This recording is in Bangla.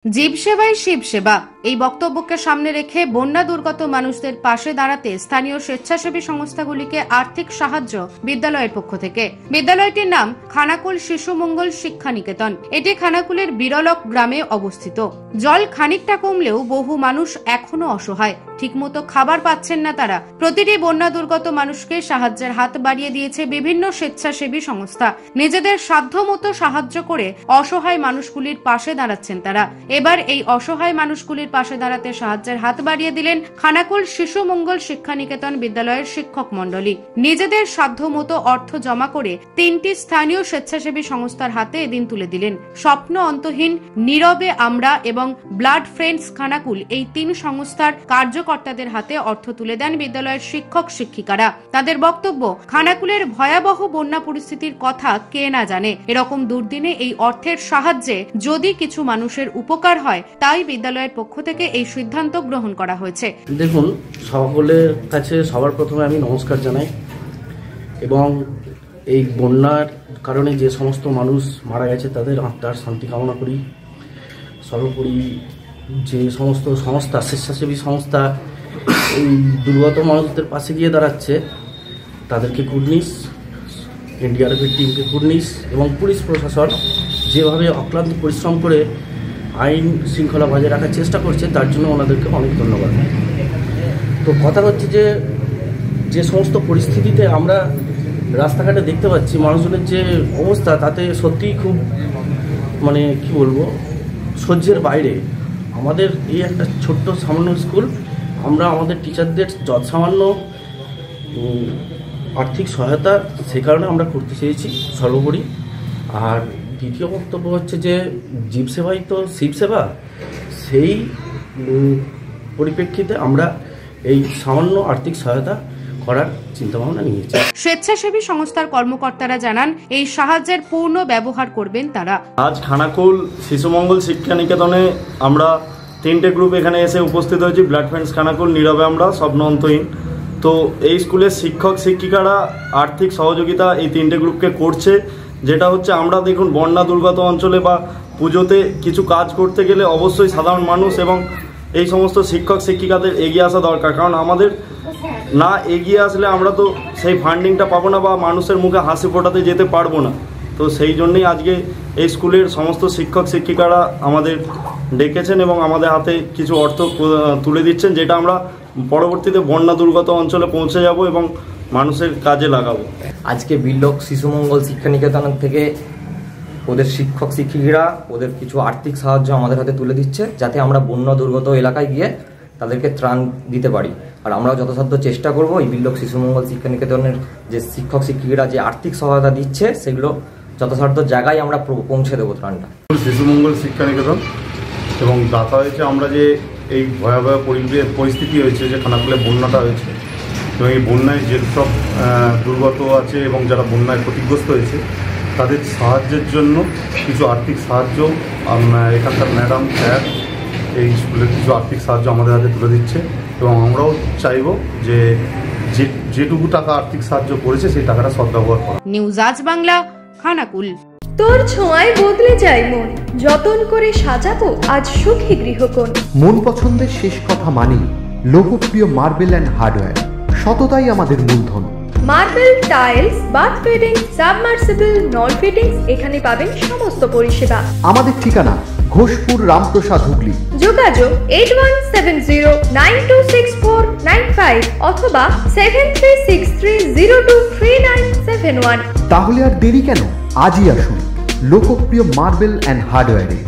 জীব সেবাই শিব সেবা এই বক্তব্যকে সামনে রেখে বন্যা দুর্গত মানুষদের পাশে দাঁড়াতে স্থানীয় স্বেচ্ছাসেবী সংস্থাগুলিকে আর্থিক সাহায্য বিদ্যালয়ের পক্ষ থেকে। বিদ্যালয়টির নাম খানাকুল শিশু মঙ্গল শিক্ষা নিকেতন। এটি খানাকুলের বিরলক গ্রামে অবস্থিত। জল খানিকটা কমলেও বহু মানুষ এখনো অসহায়, ঠিকমতো খাবার পাচ্ছেন না তারা। প্রতিটি বন্যা দুর্গত মানুষকে সাহায্যের হাত বাড়িয়ে দিয়েছে বিভিন্ন স্বেচ্ছাসেবী সংস্থা। নিজেদের সাধ্যমতো সাহায্য করে অসহায় মানুষগুলির পাশে দাঁড়াচ্ছেন তারা। এবার এই অসহায় মানুষগুলির পাশে দাঁড়াতে সাহায্যের হাত বাড়িয়ে দিলেন খানাকুল শিশু মঙ্গল শিক্ষা নিকেতন বিদ্যালয়ের শিক্ষক মন্ডলী। নিজেদের সাধ্যমতো অর্থ জমা করে 3টি স্থানীয় স্বেচ্ছাসেবী সংস্থার হাতে এদিন তুলে দিলেন। স্বপ্ন অন্তহীন, নীরবে আমরা এবং ব্লাড ফ্রেন্ডস খানাকুল এই 3 সংস্থার কার্যকর্তাদের হাতে অর্থ তুলে দেন বিদ্যালয়ের শিক্ষক শিক্ষিকারা। তাদের বক্তব্য, খানাকুলের ভয়াবহ বন্যা পরিস্থিতির কথা কে না জানে। এরকম দুর্দিনে এই অর্থের সাহায্যে যদি কিছু মানুষের উপকার হয়, তাই বিদ্যালয়ের পক্ষ থেকে এই সিদ্ধান্ত গ্রহণ করা হয়েছে। দেখুন, সকলের কাছে সবার প্রথমে আমি নমস্কার জানাই এবং এই বন্যার কারণে যে সমস্ত মানুষ মারা গেছে তাদের আত্মার শান্তি কামনা করি। সর্বোপরি যে সমস্ত সংস্থা, স্বেচ্ছাসেবী সংস্থা এই দুর্গত মানুষদের পাশে গিয়ে দাঁড়াচ্ছে তাদেরকে কুর্নিশ, এনডিআরএফের টিমকে কুর্নিশ এবং পুলিশ প্রশাসন যেভাবে অক্লান্ত পরিশ্রম করে আইন শৃঙ্খলা বজায় রাখার চেষ্টা করছে তার জন্য ওনাদেরকে অনেক ধন্যবাদ। তো কথা হচ্ছে যে সমস্ত পরিস্থিতিতে আমরা রাস্তাঘাটে দেখতে পাচ্ছি মানুষজনের যে অবস্থা, তাতে সত্যিই খুব কি বলবো, সহ্যের বাইরে। আমাদের এই একটা ছোট্ট সামান্য স্কুল, আমরা আমাদের টিচারদের যৎসামান্য আর্থিক সহায়তা সে কারণে আমরা করতে চেয়েছি সর্বোপরি। আর দ্বিতীয় বক্তব্য হচ্ছে যে জীব সেবাই তো শিব সেবা, সেই পরিপ্রেক্ষিতে আমরা এই সামান্য আর্থিক সহায়তা করার চিন্তাভাবনা নিয়েছি। স্বেচ্ছাসেবী সংস্থার কর্মকর্তারা জানান এই সাহায্যের পূর্ণ ব্যবহার করবেন তারা। আজ খানাকুল শিশু মঙ্গল শিক্ষা নিকেতনে আমরা 3টে গ্রুপ এখানে এসে উপস্থিত হয়েছি। ব্লাড ফ্রেন্ডস খানাকুল, নীরবে আমরা, স্বপ্ন অন্তহীন। তো এই স্কুলের শিক্ষক শিক্ষিকারা আর্থিক সহযোগিতা এই 3টে গ্রুপকে করছে। যেটা হচ্ছে, আমরা দেখুন বন্যা দুর্গত অঞ্চলে বা পুজোতে কিছু কাজ করতে গেলে অবশ্যই সাধারণ মানুষ এবং এই সমস্ত শিক্ষক শিক্ষিকাদের এগিয়ে আসা দরকার। কারণ আমাদের না এগিয়ে আসলে আমরা তো সেই ফান্ডিংটা পাবো না বা মানুষের মুখে হাসি ফোটাতে যেতে পারবো না। তো সেই জন্যই আজকে এই স্কুলের সমস্ত শিক্ষক শিক্ষিকারা আমাদের ডেকেছেন এবং আমাদের হাতে কিছু অর্থ তুলে দিচ্ছেন, যেটা আমরা পরবর্তীতে বন্যা দুর্গত অঞ্চলে পৌঁছে যাব এবং মানুষের কাজে লাগাবো। আজকে বিল্লক শিশু মঙ্গল শিক্ষা নিকেতন থেকে ওদের শিক্ষক শিক্ষিকারা ওদের কিছু আর্থিক সাহায্য আমাদের হাতে তুলে দিচ্ছে, যাতে আমরা বন্যা দুর্গত এলাকায় গিয়ে তাদেরকে ত্রাণ দিতে পারি। আর আমরাও যথাসাধ্য চেষ্টা করব এই বিল্লক শিশু মঙ্গল শিক্ষা নিকেতনের যে শিক্ষক শিক্ষিকারা যে আর্থিক সহায়তা দিচ্ছে সেগুলো যথাসাধ্য জায়গায় আমরা পৌঁছে দেবো ত্রাণটা। শিশু মঙ্গল শিক্ষা নিকেতন এবং দাতা হয়েছে, আমরা যে এই ভয়াবহ পরিস্থিতি হয়েছে, যে খানাকুলে বন্যাটা হয়েছে এবং এই বন্যায় যেসব দুর্গত আছে এবং যারা বন্যায় ক্ষতিগ্রস্ত হয়েছে তাদের সাহায্যের জন্য কিছু আর্থিক সাহায্য এখানকার ম্যাডাম স্যার এই স্কুলের কিছু আর্থিক সাহায্য আমাদের হাতে তুলে দিচ্ছে এবং আমরাও চাইব যে যেটুকু টাকা আর্থিক সাহায্য করেছে সেই টাকাটা সদ্ব্যবহার করা। নিউজ আজ বাংলা, খানাকুল। তোর ছোঁয়ায় বদলে যায় মন, যতন করে সাজাবো আজ সুখী গৃহকোণ। মন পছন্দের শেষ কথা মানি লোকপ্রিয় মার্বেল অ্যান্ড হার্ডওয়্যার, সততাই আমাদের মূলধন। Marble, tiles, bath fitting, submersible, নল ফিটিংস, এখানে পাবেন সমস্ত পরিষেবা। আমাদের ঠিকানা ঘোষপুর, রামপ্রসাদ, হুগলি। যোগাযোগ 8170926495 অথবা 7363023971। তাহলে আর দেরি কেন, আজই আসুন লোকপ্রিয় মার্বেল অ্যান্ড হার্ডওয়্যারে।